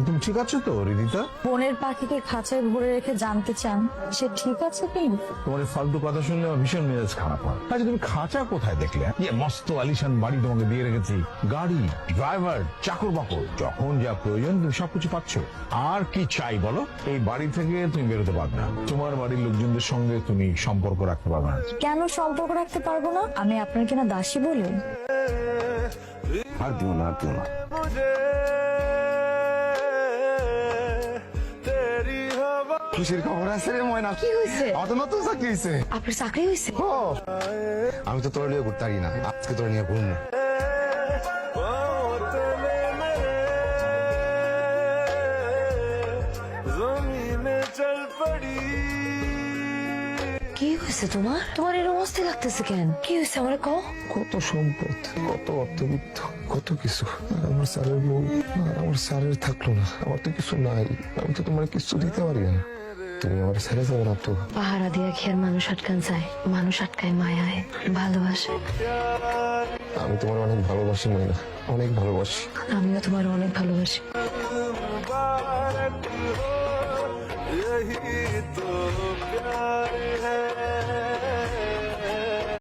তুমি ঠিক আছো তো রিদিতা? বনের পাখিকে খাঁচায় ভরে রেখে জানতে চান সে ঠিক আছে কি? তোমার এই ফালতু কথা শুনলে আমার ভীষণ মেজাজ খারাপ হয়। আচ্ছা তুমি খাঁচা কোথায় দেখলে? মস্ত আলিশান বাড়ি তোমাকে দিয়ে রেখেছি, গাড়ি, ড্রাইভার, চাকর বাকর, যখন যা প্রয়োজন তুমি সবকিছু পাচ্ছ। আর কি চাই বলো? এই বাড়ি থেকে তুমি বেরোতে পারবে না, তোমার বাড়ির লোকজনদের সঙ্গে তুমি সম্পর্ক রাখতে পারবে না। কেন সম্পর্ক রাখতে পারবো না? আমি আপনার কিনা দাসী বলে? আর দিও না, আর দিও না। খুশির খবর আছে রে ময়না। কি হয়েছে? আমার তো নতুন চাকরি হয়েছে। আপনার চাকরি হয়েছে? আমি তো তোর নিয়ে ঘুরতে পারি না, আজকে তোর নিয়ে ঘুরবো। কি হয়েছে তোমার? তোমার এরকম অস্থির লাগতেছে কেন? কি হয়েছে আমার কও? কত সম্পদ, কত অর্থবিত্ত, কত কিছু। আর আমার স্যারের বউ, আর আমার স্যারের থাকলো না। আমার তো কিছু নাই, আমি তো তোমার কিছু দিতে পারি না। তুমি আমার ছেড়ে যাবে না তো? পাহারা দিয়া খেয়ার মানুষ আটকান যায়, মানুষ আটকায় মায়ায়, ভালোবাসে। আমি তোমার অনেক ভালোবাসি ময়না, অনেক ভালোবাসি। আমিও তোমার অনেক ভালোবাসি। यही तो प्यार है।